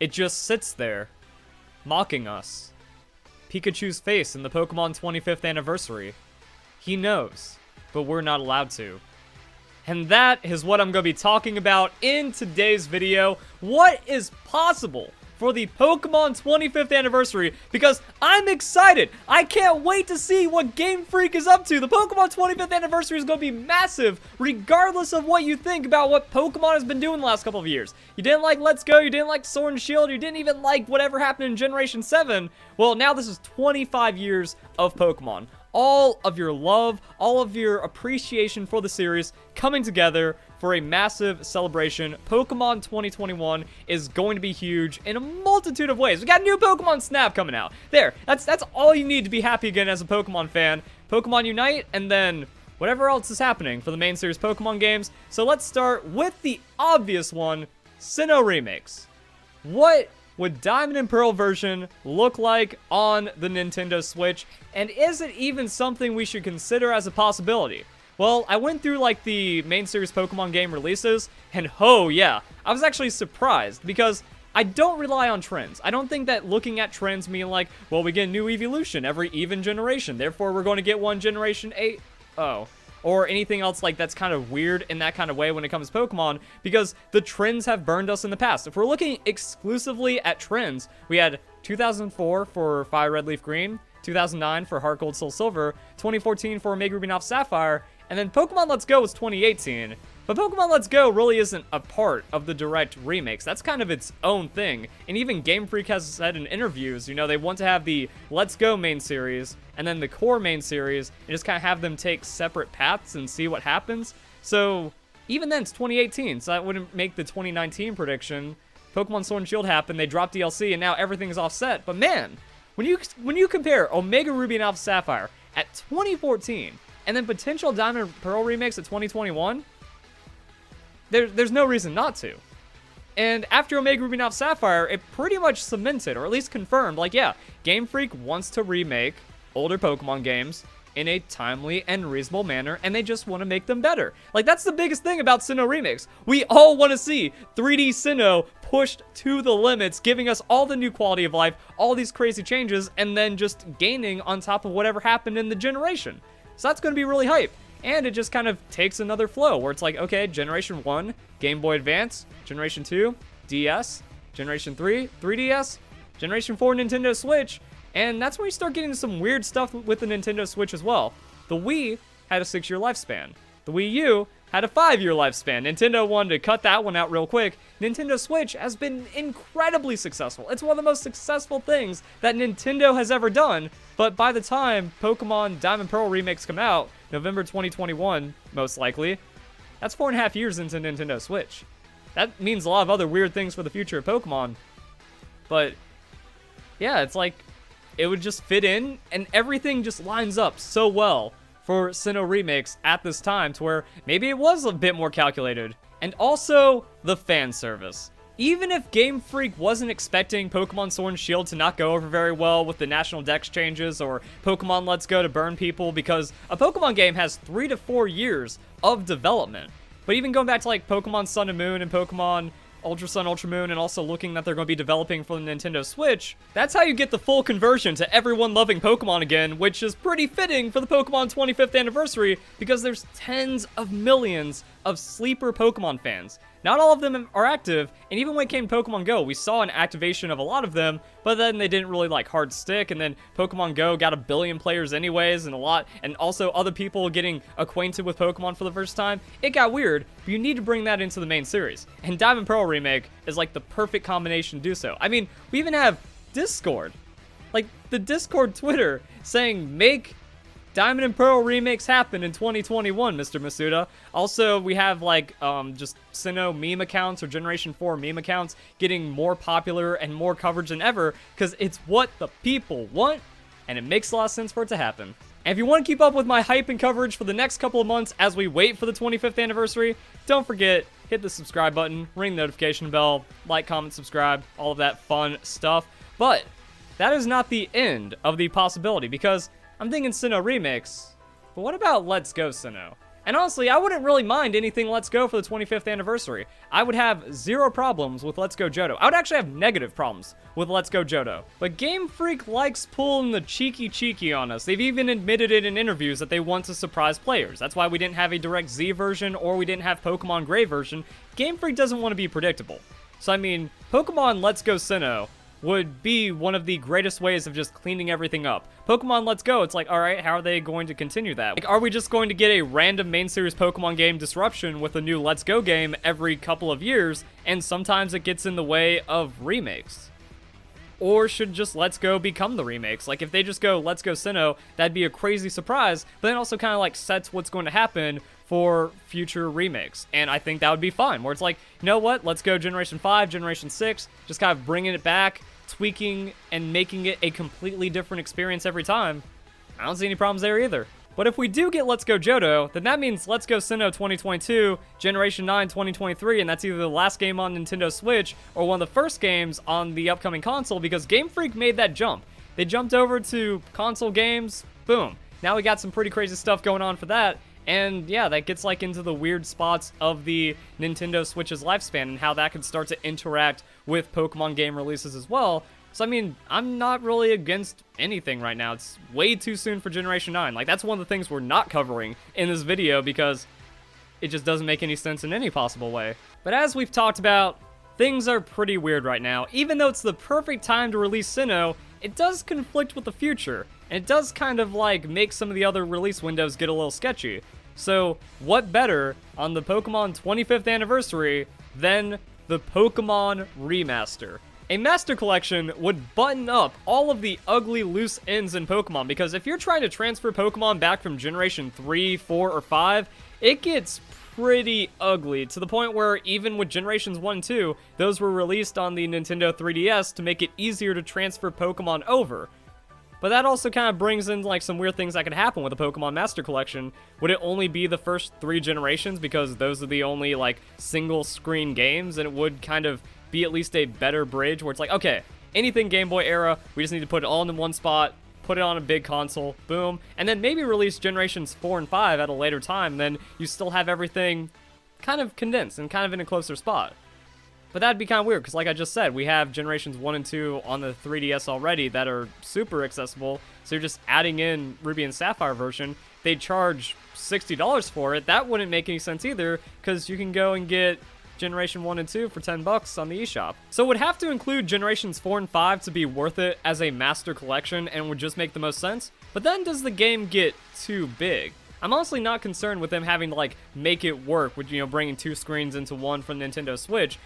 It just sits there, mocking us. Pikachu's face in the Pokemon 25th anniversary. He knows, but we're not allowed to. And that is what I'm going to be talking about in today's video. What is possible for the Pokemon 25th anniversary? Because I'm excited. I can't wait to see what Game Freak is up to. The Pokemon 25th anniversary is going to be massive, regardless of what you think about what Pokemon has been doing the last couple of years. You didn't like Let's Go, you didn't like Sword and Shield, you didn't even like whatever happened in Generation 7. Well, now this is 25 years of Pokemon. All of your love, all of your appreciation for the series coming together for a massive celebration. Pokemon 2021 is going to be huge in a multitude of ways. We got new Pokemon Snap coming out. There, that's all you need to be happy again as a Pokemon fan. Pokemon Unite, and then whatever else is happening for the main series Pokemon games. So let's start with the obvious one, Sinnoh Remakes. What would Diamond and Pearl version look like on the Nintendo Switch? And is it even something we should consider as a possibility? Well, I went through like the main series Pokemon game releases, and oh yeah, I was actually surprised because I don't rely on trends. I don't think that looking at trends mean like, well, we get a new evolution every even generation, therefore we're going to get one generation 8. Oh. Or anything else like that's kind of weird in that kind of way when it comes to Pokemon, because the trends have burned us in the past. If we're looking exclusively at trends, we had 2004 for Fire Red Leaf Green, 2009 for Heart Gold Soul Silver, 2014 for Omega Ruby Alpha Sapphire, and then Pokemon Let's Go was 2018. But Pokemon Let's Go really isn't a part of the direct remakes. That's kind of its own thing. And even Game Freak has said in interviews, you know, they want to have the Let's Go main series and then the core main series and just kind of have them take separate paths and see what happens. So even then, it's 2018, so that wouldn't make the 2019 prediction. Pokemon Sword and Shield happened, they dropped DLC, and now everything's offset. But man, when you compare Omega Ruby and Alpha Sapphire at 2014 and then potential Diamond and Pearl remakes at 2021, there's no reason not to. And after Omega Ruby and Alpha Sapphire, it pretty much cemented, or at least confirmed, like, yeah, Game Freak wants to remake older Pokemon games in a timely and reasonable manner, and they just want to make them better. Like, that's the biggest thing about Sinnoh Remakes. We all want to see 3D Sinnoh pushed to the limits, giving us all the new quality of life, all these crazy changes, and then just gaining on top of whatever happened in the generation. So that's going to be really hype. And it just kind of takes another flow where it's like, okay, Generation 1, Game Boy Advance, Generation 2, DS, Generation 3, 3DS, Generation 4, Nintendo Switch, and that's when you start getting some weird stuff with the Nintendo Switch as well. The Wii had a 6-year lifespan. The Wii U had a 5-year lifespan. Nintendo wanted to cut that one out real quick. Nintendo Switch has been incredibly successful. It's one of the most successful things that Nintendo has ever done, but by the time Pokemon Diamond Pearl remakes come out, November 2021, most likely, that's 4.5 years into Nintendo Switch. That means a lot of other weird things for the future of Pokemon, but yeah, it's like, it would just fit in, and everything just lines up so well for Sinnoh Remakes at this time to where maybe it was a bit more calculated. And also, the fan service. Even if Game Freak wasn't expecting Pokemon Sword and Shield to not go over very well with the national dex changes or Pokemon Let's Go to burn people, because a Pokemon game has 3 to 4 years of development. But even going back to like Pokemon Sun and Moon and Pokemon Ultra Sun, Ultra Moon, and also looking that they're going to be developing for the Nintendo Switch, that's how you get the full conversion to everyone loving Pokemon again, which is pretty fitting for the Pokemon 25th anniversary, because there's tens of millions of sleeper Pokemon fans. Not all of them are active, and even when it came to Pokemon Go, we saw an activation of a lot of them, but then they didn't really like hard stick, and then Pokemon Go got 1 billion players anyways, and also other people getting acquainted with Pokemon for the first time. It got weird, but you need to bring that into the main series, and Diamond Pearl Remake is like the perfect combination to do so. I mean, we even have Discord, like the Discord Twitter saying, make Diamond and Pearl remakes happen in 2021, Mr. Masuda. Also, we have like just Sinnoh meme accounts or Generation 4 meme accounts getting more popular and more coverage than ever because it's what the people want, and it makes a lot of sense for it to happen. And if you want to keep up with my hype and coverage for the next couple of months as we wait for the 25th anniversary, don't forget, hit the subscribe button, ring the notification bell, like, comment, subscribe, all of that fun stuff. But that is not the end of the possibility, because I'm thinking Sinnoh Remakes, but what about Let's Go Sinnoh? And honestly, I wouldn't really mind anything Let's Go for the 25th anniversary. I would have zero problems with Let's Go Johto. I would actually have negative problems with Let's Go Johto. But Game Freak likes pulling the cheeky on us. They've even admitted it in interviews that they want to surprise players. That's why we didn't have a Direct Z version or we didn't have Pokemon Gray version. Game Freak doesn't want to be predictable. So I mean, Pokemon Let's Go Sinnoh would be one of the greatest ways of just cleaning everything up. Pokemon Let's Go, it's like, alright, how are they going to continue that? Like, are we just going to get a random main series Pokemon game disruption with a new Let's Go game every couple of years, and sometimes it gets in the way of remakes? Or should just Let's Go become the remakes? Like, if they just go Let's Go Sinnoh, that'd be a crazy surprise, but then also kind of like sets what's going to happen for future remakes. And I think that would be fine, where it's like, you know what, let's go Generation 5, Generation 6, just kind of bringing it back, tweaking and making it a completely different experience every time. I don't see any problems there either. But if we do get Let's Go Johto, then that means Let's Go Sinnoh 2022, Generation 9 2023, and that's either the last game on Nintendo Switch or one of the first games on the upcoming console, because Game Freak made that jump. They jumped over to console games, boom. Now we got some pretty crazy stuff going on for that. And yeah, that gets like into the weird spots of the Nintendo Switch's lifespan and how that could start to interact with Pokemon game releases as well. So I mean, I'm not really against anything right now. It's way too soon for Generation 9. Like, that's one of the things we're not covering in this video because it just doesn't make any sense in any possible way. But as we've talked about, things are pretty weird right now. Even though it's the perfect time to release Sinnoh, it does conflict with the future. And it does kind of like make some of the other release windows get a little sketchy. So what better on the Pokemon 25th anniversary than the Pokemon Remaster? A Master Collection would button up all of the ugly loose ends in Pokemon, because if you're trying to transfer Pokemon back from Generation 3, 4, or 5, it gets pretty ugly, to the point where even with Generations 1 and 2, those were released on the Nintendo 3DS to make it easier to transfer Pokemon over. But that also kind of brings in like some weird things that could happen with a Pokemon Master Collection. Would it only be the first 3 generations because those are the only like single screen games, and it would kind of be at least a better bridge where it's like, okay, anything Game Boy era, we just need to put it all in one spot, put it on a big console, boom, and then maybe release Generations 4 and 5 at a later time, then you still have everything kind of condensed and kind of in a closer spot. But that'd be kind of weird, because like I just said, we have Generations 1 and 2 on the 3DS already that are super accessible, so you're just adding in Ruby and Sapphire version. They charge $60 for it. That wouldn't make any sense either, because you can go and get Generation 1 and 2 for $10 on the eShop. So it would have to include Generations 4 and 5 to be worth it as a Master Collection and would just make the most sense. But then does the game get too big? I'm honestly not concerned with them having to like make it work with, you know, bringing 2 screens into one from Nintendo Switch.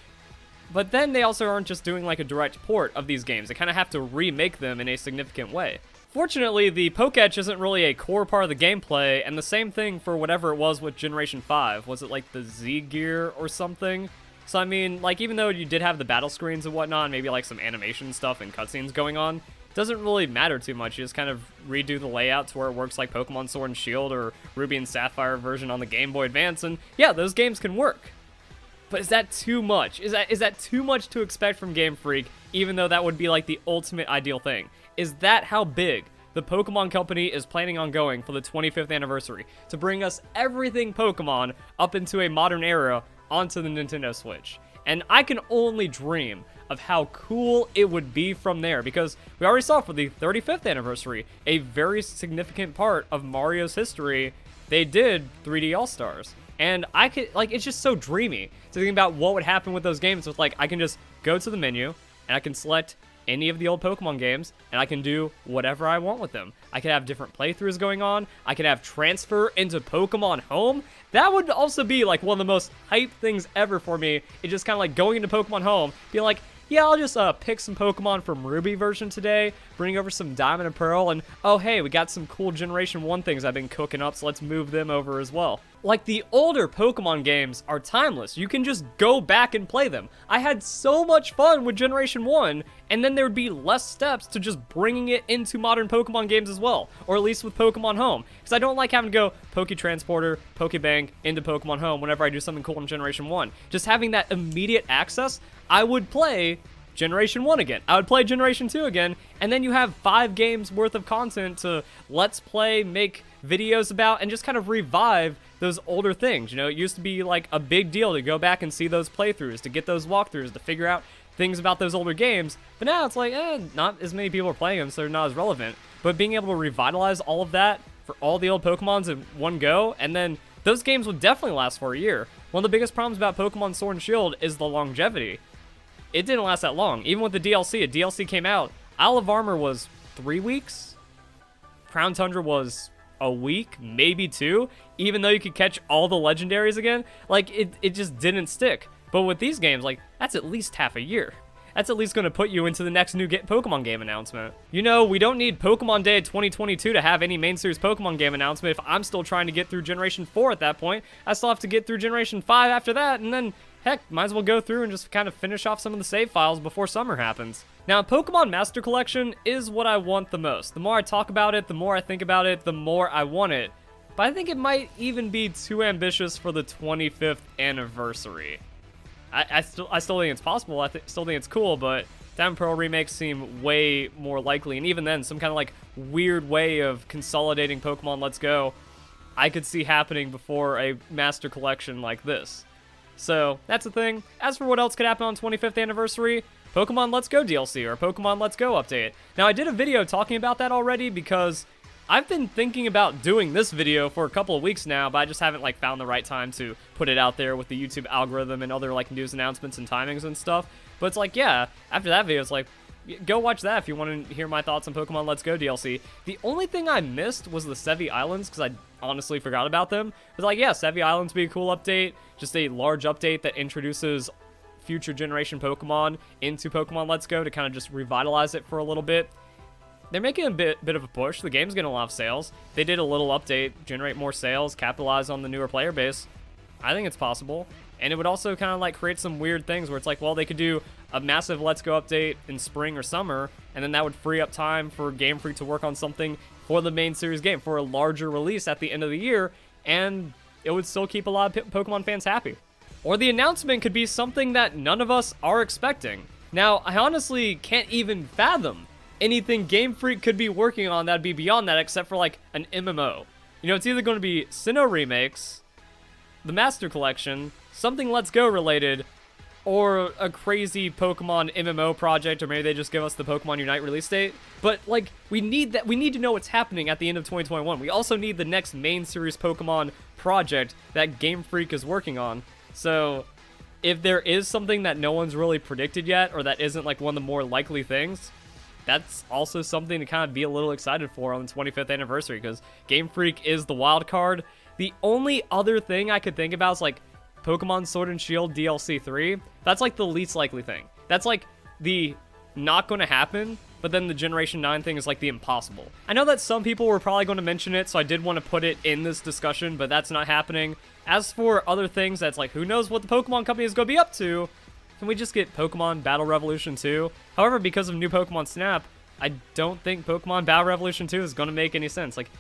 But then they also aren't just doing like a direct port of these games. They kind of have to remake them in a significant way. Fortunately, the Poketch isn't really a core part of the gameplay, and the same thing for whatever it was with Generation 5. Was it like the Z Gear or something? So I mean, like, even though you did have the battle screens and whatnot, maybe like some animation stuff and cutscenes going on, it doesn't really matter too much. You just kind of redo the layout to where it works like Pokemon Sword and Shield or Ruby and Sapphire version on the Game Boy Advance, and yeah, those games can work. But is that too much? Is that too much to expect from Game Freak, even though that would be like the ultimate ideal thing? Is that how big the Pokemon Company is planning on going for the 25th anniversary? To bring us everything Pokemon up into a modern era onto the Nintendo Switch. And I can only dream of how cool it would be from there, because we already saw for the 35th anniversary, a very significant part of Mario's history, they did 3D All-Stars. And I could, like, it's just so dreamy to think about what would happen with those games. With like, I can just go to the menu and I can select any of the old Pokemon games and I can do whatever I want with them. I could have different playthroughs going on. I could have transfer into Pokemon Home. That would also be like one of the most hype things ever for me. It's just kind of like going into Pokemon Home, being like, yeah, I'll just pick some Pokemon from Ruby version today, bring over some Diamond and Pearl, and oh hey, we got some cool Generation 1 things I've been cooking up, so let's move them over as well. Like, the older Pokemon games are timeless. You can just go back and play them. I had so much fun with Generation 1, and then there would be less steps to just bringing it into modern Pokemon games as well, or at least with Pokemon Home, because I don't like having to go Poke-Transporter, Pokebank into Pokemon Home whenever I do something cool in Generation 1. Just having that immediate access, I would play Generation 1 again. I would play Generation 2 again, and then you have 5 games worth of content to let's play, make videos about, and just kind of revive those older things. You know, it used to be like a big deal to go back and see those playthroughs, to get those walkthroughs, to figure out things about those older games, but now it's like, not as many people are playing them, so they're not as relevant. But being able to revitalize all of that for all the old Pokemons in one go, and then those games would definitely last for a year. One of the biggest problems about Pokemon Sword and Shield is the longevity. It didn't last that long. Even with the DLC, a DLC came out, Isle of Armor was 3 weeks, Crown Tundra was a week, maybe 2, even though you could catch all the legendaries again. Like, it just didn't stick. But with these games, like, that's at least half a year. That's at least going to put you into the next new Pokemon game announcement. You know, we don't need Pokemon Day 2022 to have any main series Pokemon game announcement. If I'm still trying to get through Generation 4 at that point, I still have to get through Generation 5 after that, and then, heck, might as well go through and just kind of finish off some of the save files before summer happens. Now, Pokemon Master Collection is what I want the most. The more I talk about it, the more I think about it, the more I want it. But I think it might even be too ambitious for the 25th anniversary. I still think it's possible. I still think it's cool, but Diamond Pearl remakes seem way more likely. And even then, some kind of like weird way of consolidating Pokemon Let's Go, I could see happening before a Master Collection like this. So that's the thing. As for what else could happen on 25th anniversary, Pokemon Let's Go DLC or Pokemon Let's Go update. Now, I did a video talking about that already because I've been thinking about doing this video for a couple of weeks now, but I just haven't like found the right time to put it out there with the YouTube algorithm and other like news announcements and timings and stuff. But it's like, yeah, after that video, it's like, go watch that if you want to hear my thoughts on Pokemon Let's Go DLC. The only thing I missed was the Sevi Islands, because I honestly forgot about them. It was like, yeah, Sevi Islands would be a cool update, just a large update that introduces future generation Pokemon into Pokemon Let's Go to kind of just revitalize it for a little bit. They're making a bit of a push. The game's getting a lot of sales. They did a little update, generate more sales, capitalize on the newer player base. I think it's possible. And it would also kind of like create some weird things where it's like, well, they could do a massive Let's Go update in spring or summer, and then that would free up time for Game Freak to work on something for the main series game, for a larger release at the end of the year, and it would still keep a lot of Pokemon fans happy. Or the announcement could be something that none of us are expecting. Now, I honestly can't even fathom anything Game Freak could be working on that'd be beyond that except for like an MMO. You know, it's either going to be Sinnoh Remakes, the Master Collection, something Let's Go related, or a crazy Pokemon MMO project, or maybe they just give us the Pokemon Unite release date. But like, we need that. We need to know what's happening at the end of 2021. We also need the next main series Pokemon project that Game Freak is working on. So if there is something that no one's really predicted yet, or that isn't like one of the more likely things, that's also something to kind of be a little excited for on the 25th anniversary, because Game Freak is the wild card. The only other thing I could think about is like Pokemon Sword and Shield DLC 3. That's like the least likely thing. That's like the not going to happen, but then the Generation 9 thing is like the impossible. I know that some people were probably going to mention it, so I did want to put it in this discussion, but that's not happening. As for other things, that's like, who knows what the Pokemon Company is going to be up to? Can we just get Pokemon Battle Revolution 2? However, because of new Pokemon Snap, I don't think Pokemon Battle Revolution 2 is going to make any sense. Like,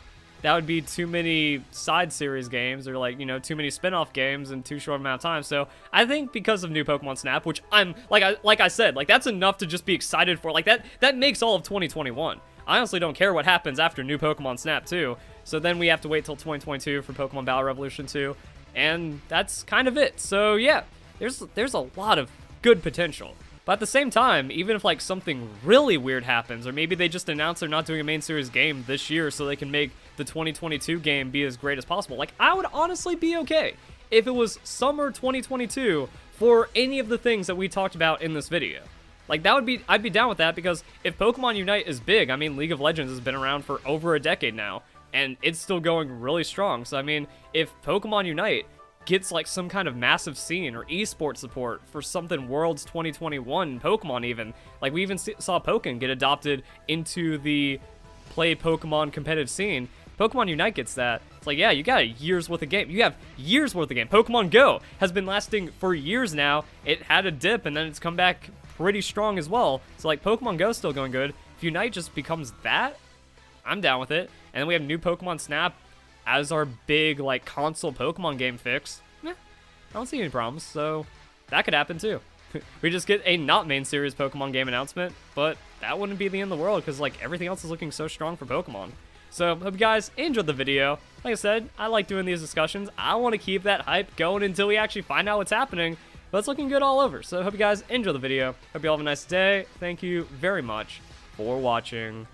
that would be too many side series games, or like, you know, too many spin-off games in too short amount of time. So I think because of new Pokemon Snap, which I'm like I said, like that's enough to just be excited for. Like that makes all of 2021. I honestly don't care what happens after new Pokemon Snap 2. So then we have to wait till 2022 for Pokemon Battle Revolution 2, and that's kind of it. So yeah, there's a lot of good potential. But at the same time, even if like something really weird happens, or maybe they just announce they're not doing a main series game this year so they can make the 2022 game be as great as possible, like I would honestly be okay if it was summer 2022 for any of the things that we talked about in this video. Like I'd be down with that, because if Pokemon Unite is big, I mean, League of Legends has been around for over a decade now, and it's still going really strong. So I mean, if Pokemon Unite gets like some kind of massive scene or esports support for something Worlds 2021 Pokemon, even like we even saw Pokken get adopted into the play Pokemon competitive scene. Pokemon Unite gets that. It's like, yeah, you got a year's worth of game. You have years worth of game. Pokemon Go has been lasting for years now. It had a dip and then it's come back pretty strong as well. So like Pokemon Go is still going good. If Unite just becomes that, I'm down with it. And then we have new Pokemon Snap as our big like console Pokemon game fix. I don't see any problems, so that could happen too. we just get a not main series Pokemon game announcement, but that wouldn't be the end of the world because like everything else is looking so strong for Pokemon. So hope you guys enjoyed the video. Like I said, I like doing these discussions. I want to keep that hype going until we actually find out what's happening, but it's looking good all over. So hope you guys enjoy the video. Hope you all have a nice day. Thank you very much for watching.